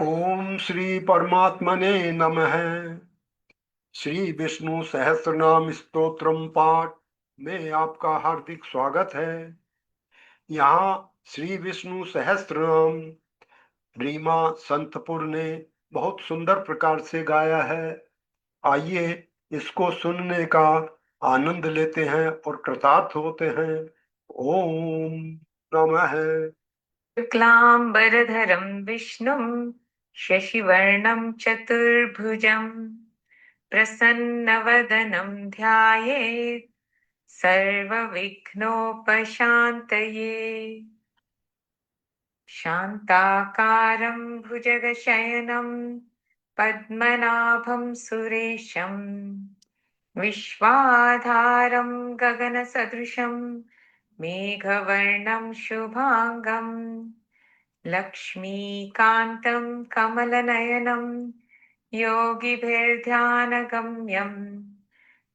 ओम श्री परमात्मने नमः। श्री विष्णु सहस्रनाम स्तोत्रम पाठ में आपका हार्दिक स्वागत है। यहाँ श्री विष्णु सहस्रनाम रीमा संतपुर ने बहुत सुंदर प्रकार से गाया है। आइए इसको सुनने का आनंद लेते हैं और कृतार्थ होते हैं। ओम नमः। शुक्लांबरधरं विष्णुं शशिवर्णं चतुर्भुजं प्रसन्नवदनं ध्यायेत् सर्वविघ्नोपशान्तये। शान्ताकारं भुजगशयनं पद्मनाभं सुरेशं विश्वाधारं गगनसदृशं मेघवर्णं शुभाङ्गम् लक्ष्मीकान्तं कमलनयनं योगिभिर्ध्यानगम्यं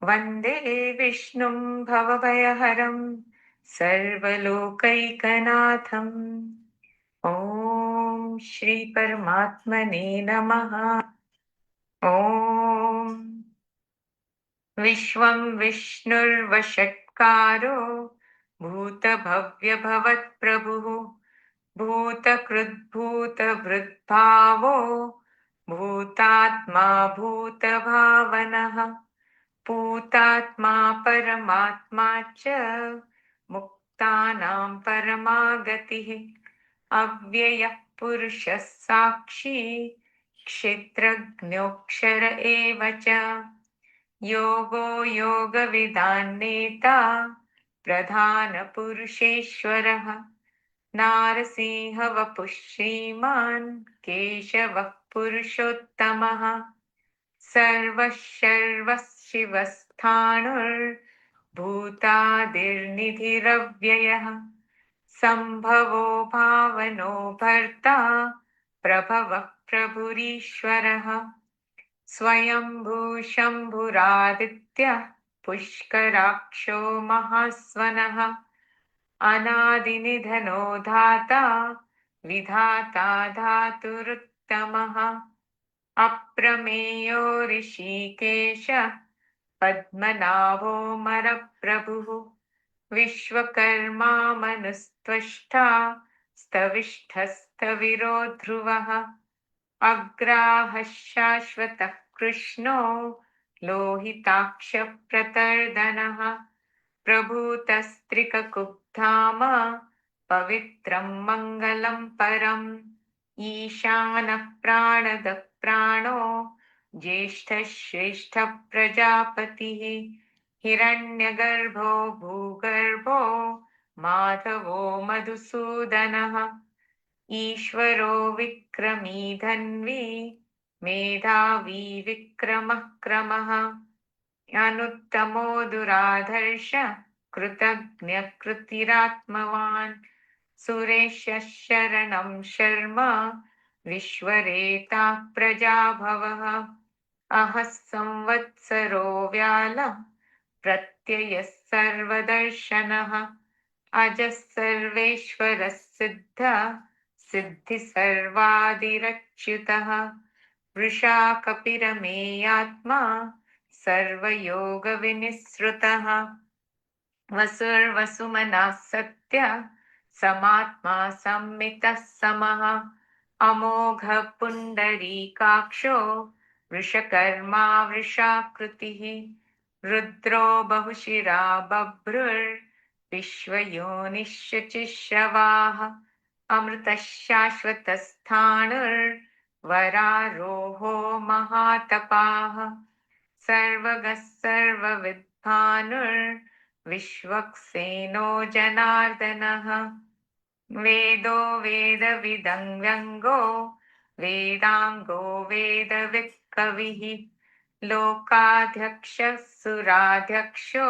वन्दे विष्णुं भवभयहरं सर्वलोकैकनाथम्। ॐ श्री परमात्मने नमः। ॐ विश्वं विष्णुर्वषट्कारो भूतभव्यभवत्प्रभुः भूतकृद्भूतभृद्भावो भूतात्मा भूतभावनः पूतात्मा परमात्मा च मुक्तानां परमागतिः अव्ययः पुरुषः साक्षी क्षेत्रज्ञोऽक्षर एव च योगो योगविदान्नेता प्रधानपुरुषेश्वरः नारसिंहवपुः श्रीमान् केशवः पुरुषोत्तमः सर्वः शर्वः शिवस्थाणुर्भूतादिर्निधिरव्ययः सम्भवो भावनो भर्ता प्रभवः प्रभुरीश्वरः स्वयंभू शम्भुरादित्यः पुष्कराक्षो महास्वनः अनादिनिधनो धाता विधाता धातुरुत्तमः अप्रमेयो ऋषिकेश पद्मनाभो मरप्रभुः विश्वकर्मा मनुस्त्वष्टा स्तविष्ठस्तविरो ध्रुवः अग्राहः शाश्वतः कृष्णो लोहिताक्षप्रतर्दनः प्रभूतस्त्रिककुब्धाम पवित्रं मङ्गलं परम् ईशानः प्राणदः प्राणो ज्येष्ठः श्रेष्ठः प्रजापतिः हिरण्यगर्भो भूगर्भो माधवो मधुसूदनः ईश्वरो विक्रमी धन्वी मेधावी विक्रमः क्रमः अनुत्तमो दुराधर्ष कृतज्ञकृतिरात्मवान् सुरेशः शरणं शर्म विश्वरेता प्रजाभवः अहः संवत्सरो व्यालः प्रत्ययः सर्वदर्शनः अजः सर्वेश्वरः सिद्धः सिद्धिसर्वादिरच्युतः वृषा कपिरमेयात्मा सर्वयोगविनिःसृतः वसुर्वसुमनः सत्यः समात्मा सम्मितः समः अमोघः पुण्डरीकाक्षो वृषकर्मा वृषाकृतिः रुद्रो बहुशिरा बभ्रुर्विश्वयोनिश्चिश्रवाः अमृतः शाश्वतस्थाणुर्वरारोहो महातपाः सर्वगः सर्वविद्भानुर्विश्वक्सेनो जनार्दनः वेदो वेदविदं व्यङ्गो वेदाङ्गो वेदवित्कविः लोकाध्यक्षः सुराध्यक्षो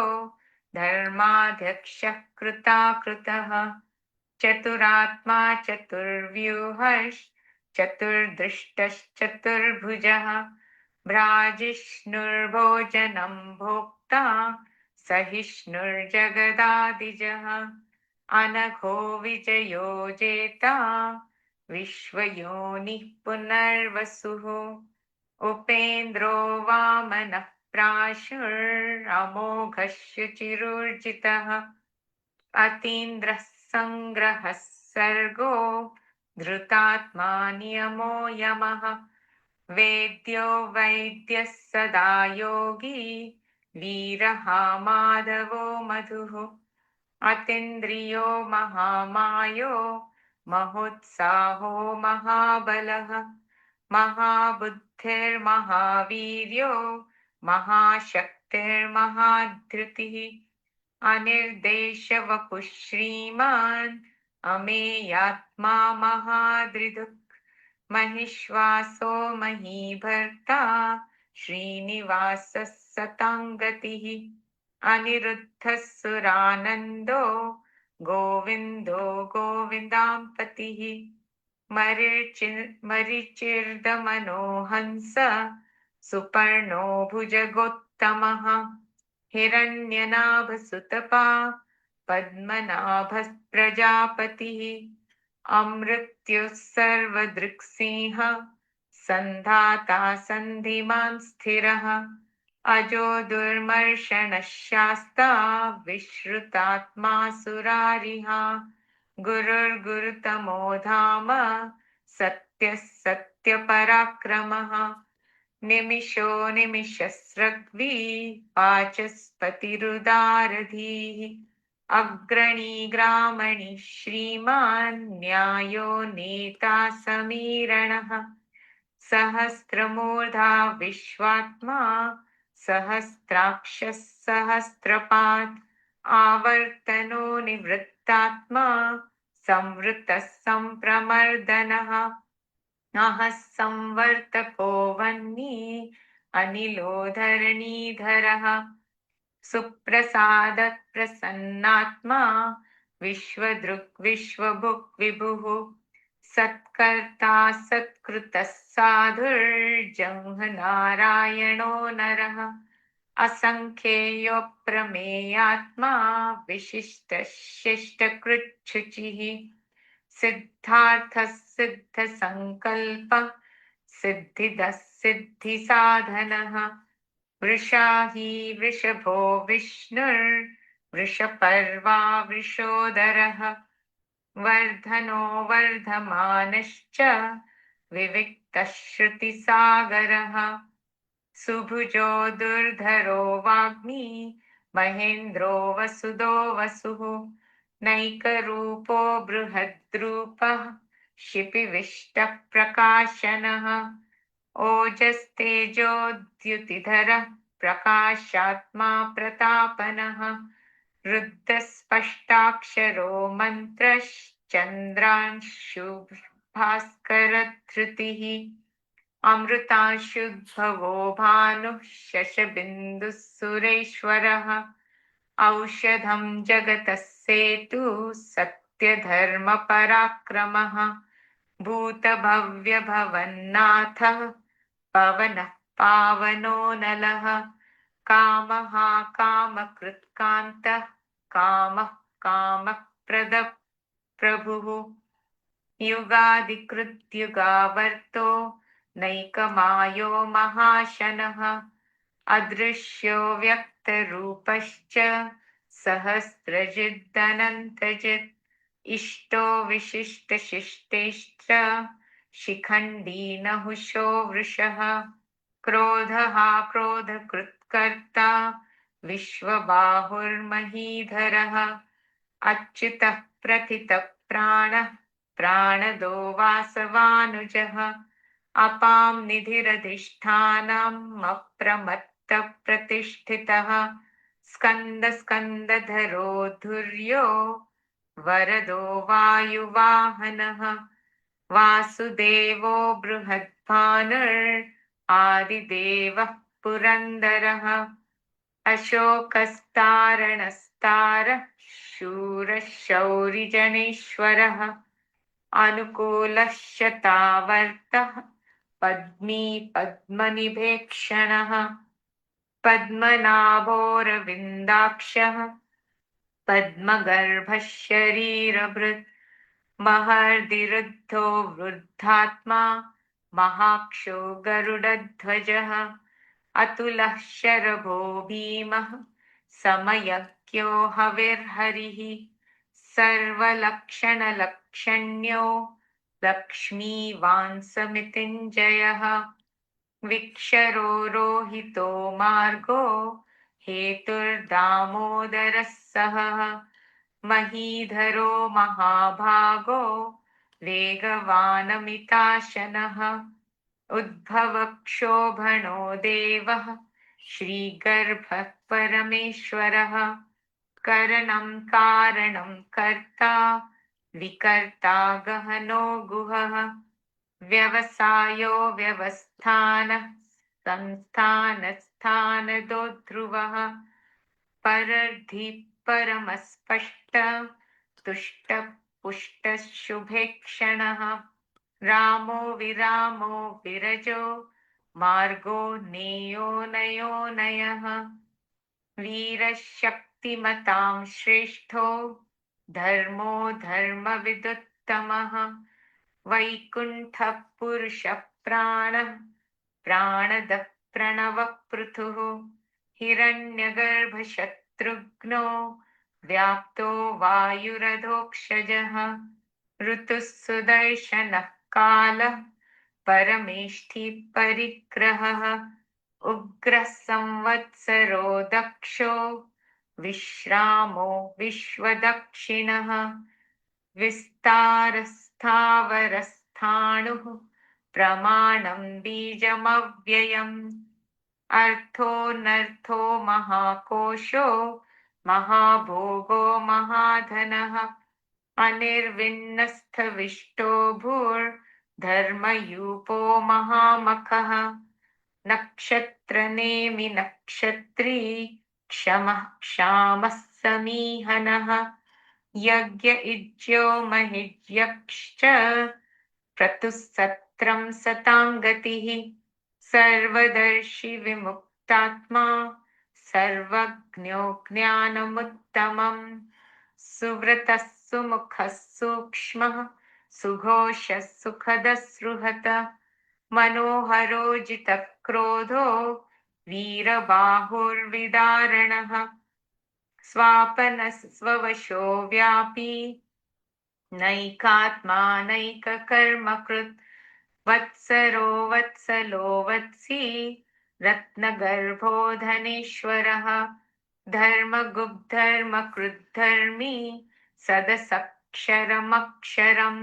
धर्माध्यक्षः कृताकृतः चतुरात्मा चतुर्दृष्टश्चतुर्भुजः भ्राजिष्णुर्भोजनं भोक्ता सहिष्णुर्जगदादिजः अनघो विजयो जेता विश्वयोनिः पुनर्वसुः उपेन्द्रो वामनः प्राशुरमोघस्य चिरूर्जितः अतीन्द्रः सङ्ग्रहः सर्गो धृतात्मा नियमो यमः वेद्यो वैद्यः सदा योगी वीरः माधवो मधुः अतीन्द्रियो महामायो महोत्साहो महाबलः महाबुद्धिर्महावीर्यो महाशक्तिर्महाधृतिः अनिर्देशवपुः श्रीमान् अमेयात्मा महादृदुः महिश्वासो महीभर्ता श्रीनिवासः सताङ्गतिः अनिरुद्धः सुरानन्दो गोविन्दो गोविन्दाम्पतिः मरिचिर्दमनोहंस सुपर्णो भुजगोत्तमः हिरण्यनाभसुतपा पद्मनाभः प्रजापतिः अमृत्युः सर्वदृक्सिंह सन्धाता सन्धिमान् स्थिरः अजो दुर्मर्षणः शास्ता विश्रुतात्मा सुरारिहा गुरुर्गुरुतमो धाम सत्यः सत्यपराक्रमः निमिषो निमिषस्रग्वी वाचस्पतिरुदारधीः अग्रणी ग्रामणि श्रीमान् न्यायो नेता समीरणः सहस्रमूर्धा विश्वात्मा सहस्राक्षः सहस्रपात् आवर्तनो निवृत्तात्मा संवृतः सम्प्रमर्दनः अहः संवर्तको वह्नि अनिलो धरणीधरः सुप्रसादः प्रसन्नात्मा विश्वदृक् विश्वभुक् विभुः सत्कर्ता सत्कृतः साधुर्जङ्घनारायणो नरः असङ्ख्येयोऽप्रमेयात्मा विशिष्टः शिष्टकृच्छुचिः सिद्धार्थः सिद्धसङ्कल्पः सिद्धिदः सिद्धिसाधनः वृषाही वृषभो विष्णुर्वृषपर्वा वृषोदरः वर्धनो वर्धमानश्च विविक्तः श्रुतिसागरः सुभुजो दुर्धरो वाग्मी महेन्द्रो वसुदो वसुः नैकरूपो बृहद्रूपः शिपिविष्टः प्रकाशनः ओजस्तेजोद्युतिधरः प्रकाशात्मा प्रतापनः रुद्धस्पष्टाक्षरो मन्त्रश्चन्द्रांशुभास्करधृतिः अमृतांशुद्भवो भानुः शशबिन्दुः सुरेश्वरः औषधं जगतः सेतुः सत्यधर्मपराक्रमः भूतभव्यभवन्नाथः पवनः पावनो नलः कामः कामकृत्कान्तः कामः कामप्रदः प्रभुः युगादिकृद्युगावर्तो नैकमायो महाशनः अदृश्यो व्यक्तरूपश्च सहस्रजिदनन्तजित् इष्टो विशिष्टशिष्टेश्च शिखण्डी नहुषो वृषः क्रोधः क्रोधकृत्कर्ता विश्वबाहुर्महीधरः अच्युतः प्रथितः प्राणः प्राणदो वासवानुजः अपां निधिरधिष्ठानम् अप्रमत्तः प्रतिष्ठितः स्कन्दधरो धुर्यो वरदो वायुवाहनः वासुदेवो बृहद्भानुर् आदिदेवः पुरन्दरः अशोकस्तारणस्तारः शूरः शौरिजनेश्वरः अनुकूलः शतावर्तः पद्मी पद्मनिभेक्षणः पद्मनाभोरविन्दाक्षः पद्मगर्भः शरीरभृत् महर्दिरुद्धो वृद्धात्मा महाक्षो गरुडध्वजः अतुलः शरभो भीमः समयज्ञो हविर्हरिः सर्वलक्षणलक्षण्यो लक्ष्मीवांसमितिञ्जयः विक्षरो रोहितो मार्गो हेतुर्दामोदरः सहः महीधरो महाभागो वेगवानमिताशनः उद्भवक्षोभणो देवः श्रीगर्भः परमेश्वरः करणं कारणं कर्ता विकर्ता गहनो गुहः व्यवसायो व्यवस्थानः संस्थानस्थानदो ध्रुवः परर्धि परमस्पष्ट तुष्ट पुष्ट शुभेक्षणः रामो विरामो विरजो मार्गो नेयो नयो नयः वीरशक्तिमतां श्रेष्ठो धर्मो धर्मविदुत्तमः वैकुण्ठः पुरुषः प्राणः प्राणदः प्रणवपृथुः हिरण्यगर्भशत्रुघ्नो व्याप्तो वायुरधोक्षजः ऋतुः सुदर्शनः कालः परमेष्ठि परिग्रहः उग्रः संवत्सरो दक्षो विश्रामो विश्वदक्षिणः विस्तारस्थावरस्थाणुः प्रमाणं बीजमव्ययम् अर्थोऽनर्थो महाकोशो महाभोगो महाधनः अनिर्विन्नस्थविष्टो भूर्धर्मयूपो महामखः नक्षत्रनेमि नक्षत्री क्षमः क्षामः समीहनः यज्ञ इज्यो महिज्यश्च क्रतुसत्रं सताङ्गतिः सर्वदर्शी विमुक्तात्मा सर्वज्ञो ज्ञानमुत्तमम् सुव्रतः सुमुखः सूक्ष्मः सुघोषः सुखदः मनोहरो जितः क्रोधो वीरबाहुर्विदारणः स्वापनः स्ववशो व्यापी नैकात्मा नैककर्मकृत् वत्सरो वत्सलो वत्सी रत्नगर्भो धनेश्वरः धर्मगुप्धर्मकृद्धर्मी सदसक्षरमक्षरम्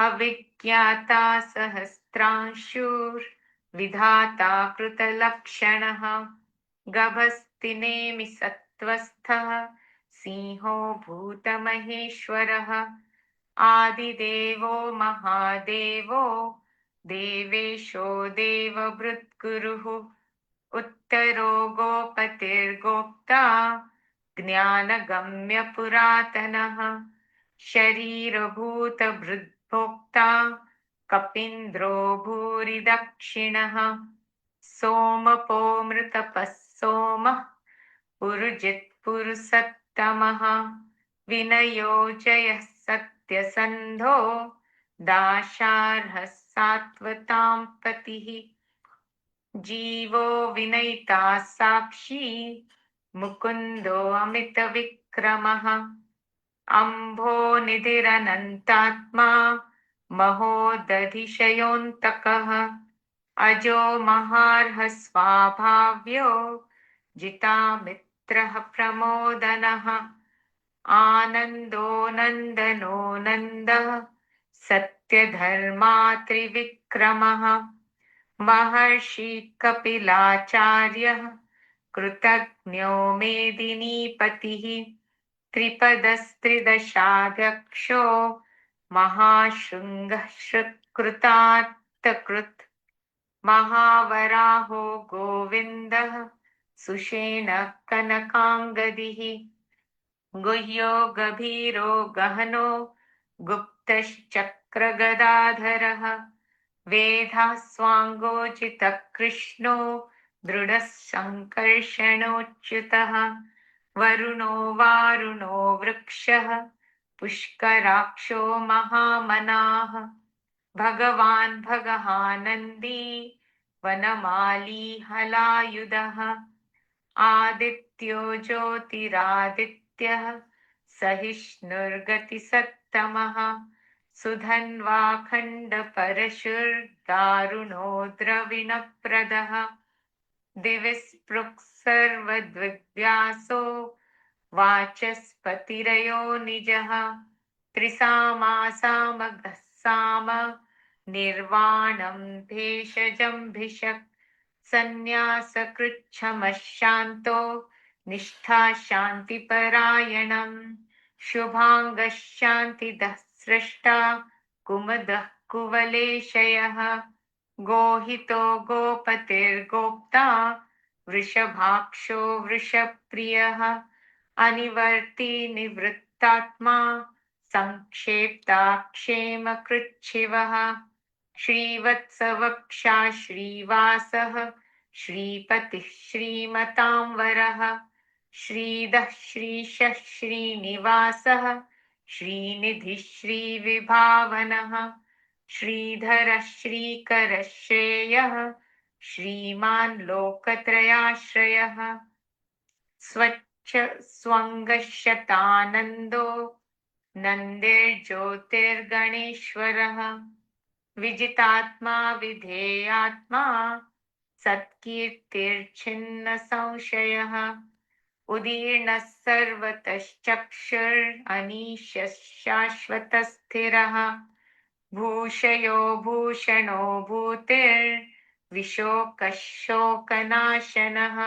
अविज्ञाता सहस्रांशुर्विधाता कृतलक्षणः गभस्तिनेमि सत्त्वस्थः सिंहो भूतमहेश्वरः आदिदेवो महादेवो देवेशो देवभृद्गुरुः उत्तरो गोपतिर्गोप्ता ज्ञानगम्यपुरातनः शरीरभूतभृद्भोक्ता कपीन्द्रो भूरिदक्षिणः सोमपो मृतपः सोमः पुरुजित्पुरुषत्तमः विनयो जयः सत्यसन्धो दाशार्हः सात्वतां पतिः जीवो विनयिता साक्षी मुकुन्दो अमितविक्रमः अम्भो निधिरनन्तात्मा महोदधिशयोऽन्तकः अजो महार्हः स्वाभाव्यो जितामित्रः प्रमोदनः आनन्दो नन्दनो नन्दः सत्यधर्मा त्रिविक्रमः महर्षि कपिलाचार्यः कृतज्ञो मेदिनीपतिः त्रिपदस्त्रिदशाध्यक्षो महाशृङ्गः कृतार्थकृत् महावराहो गोविन्दः सुषेणः कनकाङ्गदिः गुह्यो गभीरो गहनो गुप्तश्चक्रगदाधरः वेदः स्वाङ्गोचितः कृष्णो दृढः सङ्कर्षणोच्युतः वरुणो वारुणो वृक्षः पुष्कराक्षो महामनाः भगवान् भगहानन्दी वनमाली हलायुधः आदित्यो ज्योतिरादित्यः सहिष्णुर्गतिसत्तमः सुधन्वा खण्डपरशुर्दारुणो द्रविणप्रदः दिविस्पृक् सर्वद्विव्यासो वाचस्पतिरयो निजः त्रिसामासामगः साम निर्वाणं भेषजं सन्न्यासकृच्छमः शान्तो निष्ठा शान्तिपरायणम् शुभाङ्गः शान्तिदः स्रष्टा कुमुदः कुवलेशयः गोहितो गोपतिर्गोप्ता वृषभाक्षो वृषप्रियः अनिवर्ती निवृत्तात्मा संक्षेप्ता क्षेमकृच्छिवः श्रीवत्सवक्षा श्रीवासः श्रीपतिः श्रीमतांवरः श्रीदः श्रीशः श्रीनिवासः श्रीनिधिः श्रीविभावनः श्रीधरः श्रीकरः श्रेयः श्रीमान् लोकत्रयाश्रयः स्वच्छ स्वङ्गशतानन्दो नन्दिर्ज्योतिर्गणेश्वरः विजितात्मा विधेयात्मा सत्कीर्तिर्छिन्न संशयः उदीर्णः सर्वतश्चक्षुरनीशः शाश्वतस्थिरः भूषयो भूषणो भूतिर्विशोकः शोकनाशनः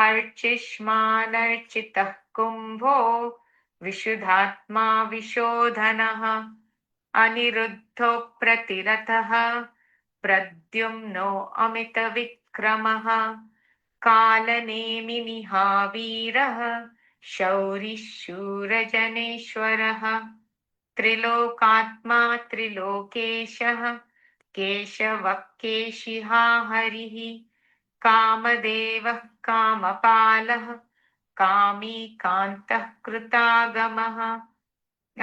अर्चिष्मानर्चितः कुम्भो विशुद्धात्मा विशोधनः अनिरुद्धो प्रतिरथः प्रद्युम्नो अमितविक्रमः कालनेमिनिहावीरः शौरिः शूरजनेश्वरः त्रिलोकात्मा त्रिलोकेशः केशवः केशिहा हरिः कामदेवः कामपालः कामी कान्तः कृतागमः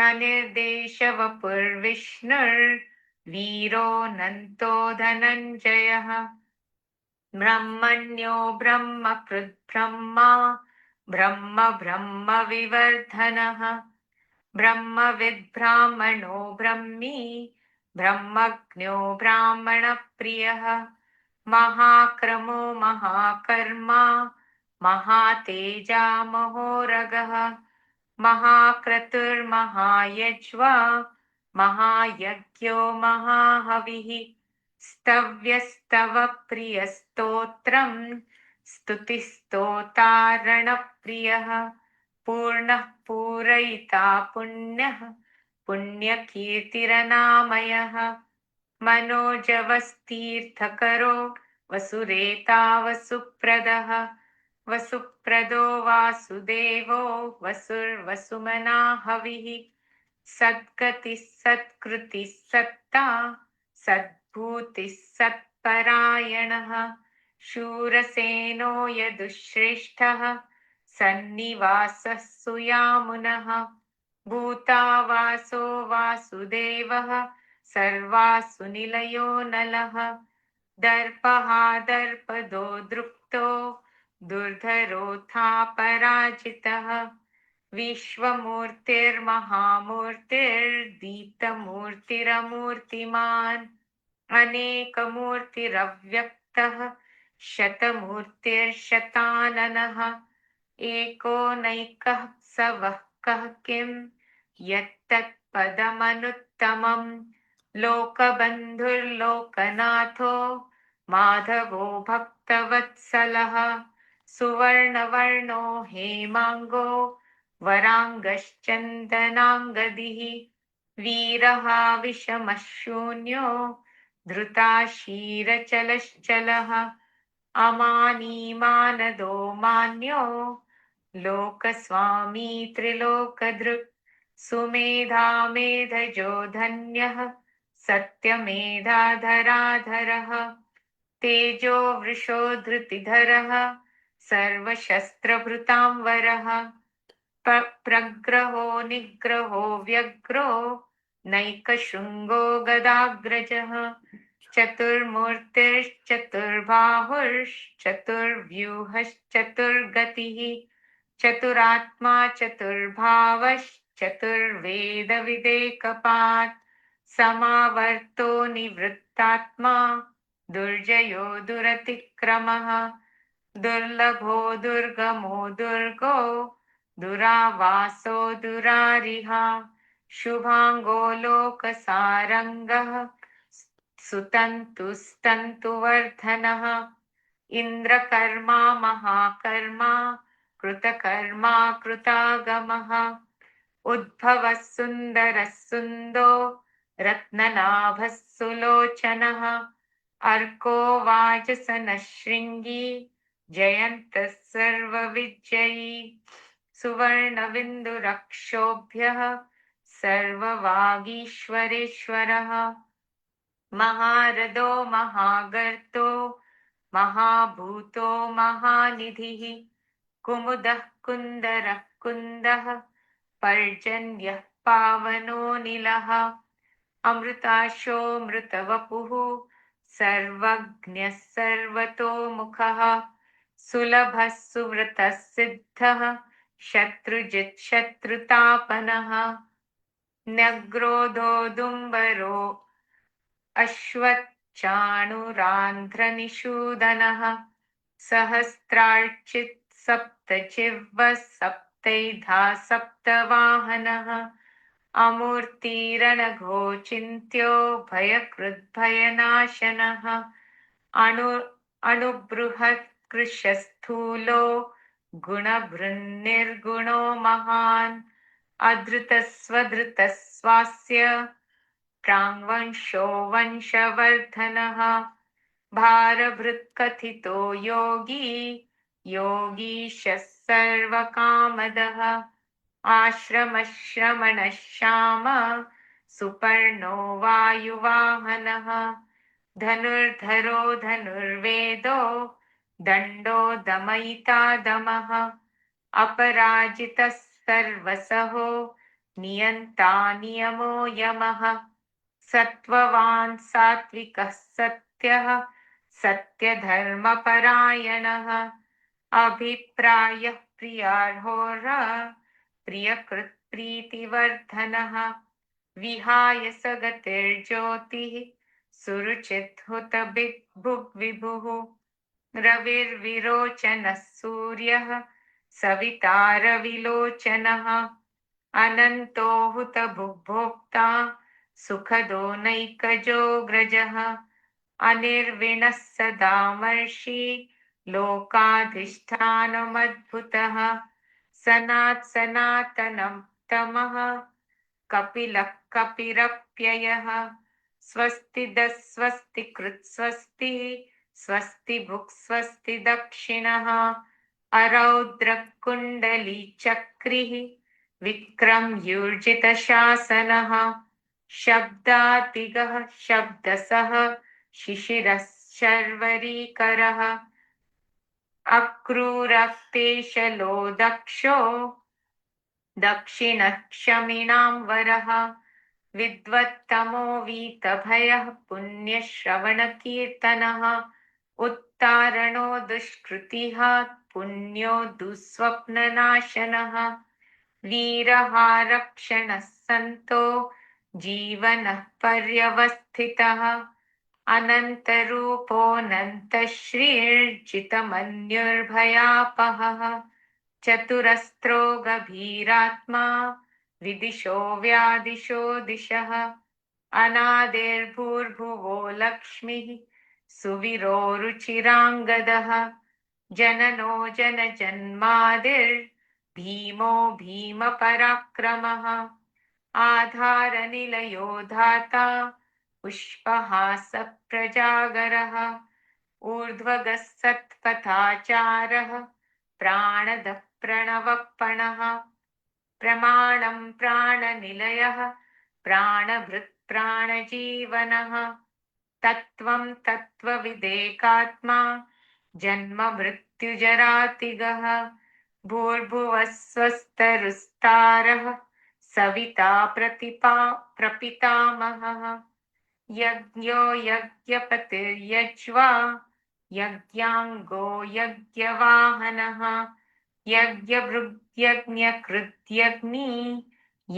अनिर्देशवपुर्विष्णुर्वीरोऽनन्तो धनञ्जयः ब्रह्मण्यो ब्रह्मकृद्ब्रह्मा ब्रह्म ब्रह्मविवर्धनः ब्रह्मविद्ब्राह्मणो ब्रह्मी ब्रह्मज्ञो ब्राह्मणप्रियः महाक्रमो महाकर्मा महातेजा महोरगः महाक्रतुर्महायज्वा महायज्ञो महाहविः स्तव्यस्तव प्रियस्तोत्रम् स्तुतिस्तोतारणप्रियः पूर्णः पूरयिता पुण्यः पुण्यकीर्तिरनामयः मनोजवस्तीर्थकरो वसुरेता वसुप्रदः वसुप्रदो वासुदेवो वसुर्वसुमना हविः सद्गतिः सत्कृतिः सत्ता सद्भूतिः सत्परायणः शूरसेनो यदुश्रेष्ठः सन्निवासः सुयामुनः भूतावासो वासुदेवः सर्वासु निलयो नलः दर्पः दर्पदो दृप्तो दुर्धरोऽथा पराजितः विश्वमूर्तिर्महामूर्तिर्दीप्तमूर्तिरमूर्तिमान् अनेकमूर्तिरव्यक्तः शतमूर्तिर्शताननः एको नैकः स वः कः किं यत्तत्पदमनुत्तमम् लोकबन्धुर्लोकनाथो माधवो भक्तवत्सलः सुवर्णवर्णो हेमाङ्गो वराङ्गश्चन्दनाङ्गदिः वीरः विषमः शून्यो धृताशीरचलश्चलः अमानीमानदो मान्यो लोकस्वामी त्रिलोकदृक् सुमेधा मेधजो धन्यः सत्यमेधाधराधरः तेजो वृषो धृतिधरः सर्वशस्त्रभृतां वरः प्रग्रहो निग्रहो व्यग्रो नैकशृङ्गो गदाग्रजः चतुर्मूर्तिश्चतुर्बाहुश्चतुर्व्यूहश्चतुर्गतिः चतुरात्मा चतुर्भावश्चतुर्वेदविदेकपात् समावर्तो निवृत्तात्मा दुर्जयो दुरतिक्रमः दुर्लभो दुर्गमो दुर्गो दुरावासो दुरारिहा शुभांगो लोकसारंगः सुतन्तुस्तन्तुवर्धनः इन्द्रकर्मा महाकर्मा कृतकर्मा कृतागमः उद्भवः सुन्दरः सुन्दो रत्ननाभः सुलोचनः अर्को वाजसनः शृङ्गी जयन्तः सर्वविजयी सुवर्णबिन्दुरक्षोभ्यः सर्ववागीश्वरेश्वरः महारथो महागर्तो महाभूतो महानिधिः कुमुदः कुन्दरः कुन्दः पर्जन्यः पावनो निलः अमृताशोऽमृतवपुः सर्वज्ञः सर्वतोमुखः सुलभः सुव्रतः सिद्धः शत्रुजित् शत्रुतापनः न्यग्रोधोदुम्बरो अश्वच्चाणुरान्ध्रनिषूदनः सहस्रार्चित् सप्तजिह्वः सप्तैधा सप्तवाहनः अमूर्तिरणघोचिन्त्यो भयकृद्भयनाशनः अणुबृहत्कृशस्थूलो गुणभृन्निर्गुणो महान् अधृतस्वधृतस्वास्य प्राङ्वंशो वंशवर्धनः भारभृत्कथितो योगी योगीशः सर्वकामदः आश्रमश्रमणः श्याम सुपर्णो वायुवाहनः धनुर्धरो धनुर्वेदो दण्डो दमयिता दमः अपराजितः सर्वसहो नियन्ता नियमो यमः सत्त्ववान् सात्विकः सत्यः सत्यधर्मपरायणः अभिप्रायः प्रियार्होरः प्रियकृत्प्रीतिवर्धनः विहाय सगतिर्ज्योतिः सुरुचिद्हुत भुग्विभुः रविर्विरोचनः सूर्यः सवितारविलोचनः अनन्तो हुत भुग्भोक्ता सुखदो नैकजोऽग्रजः अनिर्विणः सदामर्षि लोकाधिष्ठानमद्भुतः सनातनं तमः कपिलः कपिरप्ययः स्वस्ति कृत्स्वस्ति स्वस्ति भुक् स्वस्ति दक्षिणः अरौद्रः कुण्डलीचक्रिः विक्रमयूर्जितशासनः शब्दातिगः शब्दसः शिशिरः शर्वरीकरः अक्रूरक्तेशलो दक्षो दक्षिणः क्षमिणां वरः विद्वत्तमो वीतभयः पुण्यश्रवणकीर्तनः उत्तारणो दुष्कृतिः पुण्यो दुःस्वप्ननाशनः वीरहारक्षणः सन्तो जीवनः पर्यवस्थितः अनन्तरूपोऽनन्तश्रीर्जितमन्युर्भयापहः चतुरस्रो गभीरात्मा विदिशो व्यादिशो दिशः अनादिर्भूर्भुवो लक्ष्मीः सुवीरो रुचिराङ्गदः जननो जनजन्मादिर्भीमो भीमपराक्रमः आधारनिलयो धाता पुष्पहासप्रजागरः ऊर्ध्वगः सत्पथाचारः प्राणदः प्रणवपणः प्रमाणं प्राणनिलयः प्राणभृत् प्राणजीवनः तत्त्वं तत्त्वविदेकात्मा जन्म मृत्युजरातिगः भूर्भुवः स्वस्तरुस्तारः सविता प्रपितामहः यज्ञो यज्ञपतिर्यज्वा यज्ञाङ्गो यज्ञवाहनः यज्ञभृग्यज्ञकृत्यग्नि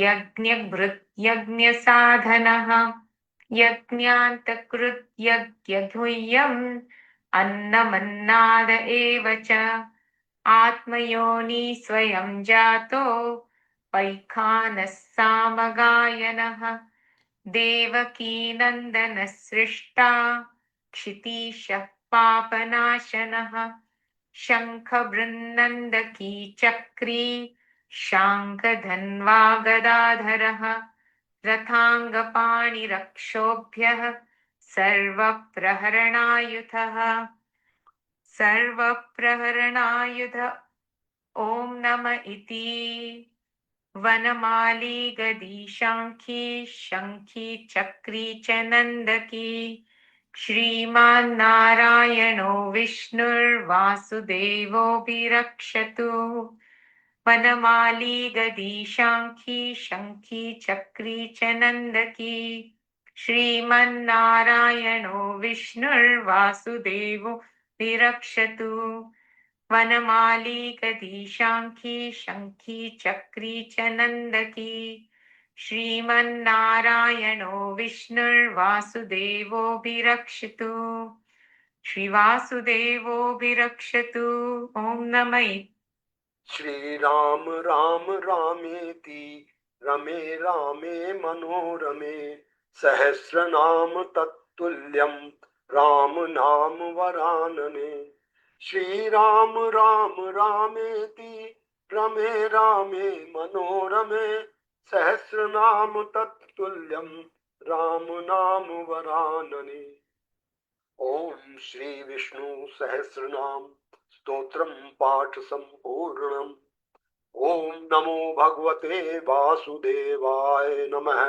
यज्ञभृत्यज्ञसाधनः यज्ञान्तकृत्यज्ञगुह्यम् अन्नमन्नाद एव च आत्मयोनि स्वयं जातो वैखानः सामगायनः देवकीनन्दनः सृष्टा क्षितीशः पापनाशनः शङ्खबृन्नन्दकी चक्री शाङ्खधन्वा गदाधरः रथाङ्गपाणिरक्षोभ्यः सर्वप्रहरणायुध ॐ नम इति वनमाली गदी शङ्खी शङ्खी चक्री च नन्दकी श्रीमान्नारायणो विष्णुर्वासुदेवोऽभिरक्षतु वनमाली गदी शङ्खी शङ्खी चक्री च नन्दकी श्रीमन्नारायणो विष्णुर्वासुदेवोऽभिरक्षतु वनमाली गदी शङ्खी शङ्खी चक्री च नन्दकी श्रीमन्नारायणो विष्णुर्वासुदेवोऽभिरक्षतु श्रीवासुदेवोऽभिरक्षतु ॐ नमः श्री राम राम रामेति रमे रामे मनोरमे सहस्रनाम तत्तुल्यं राम नाम वरानने श्री राम राम रामेति रमे रामे मनोरमे सहस्रनाम तत्तुल्यं राम नाम वरानने। ओम श्री विष्णु सहस्रनाम स्तोत्रम पाठ संपूर्णम। ओम नमो भगवते वासुदेवाय नमः।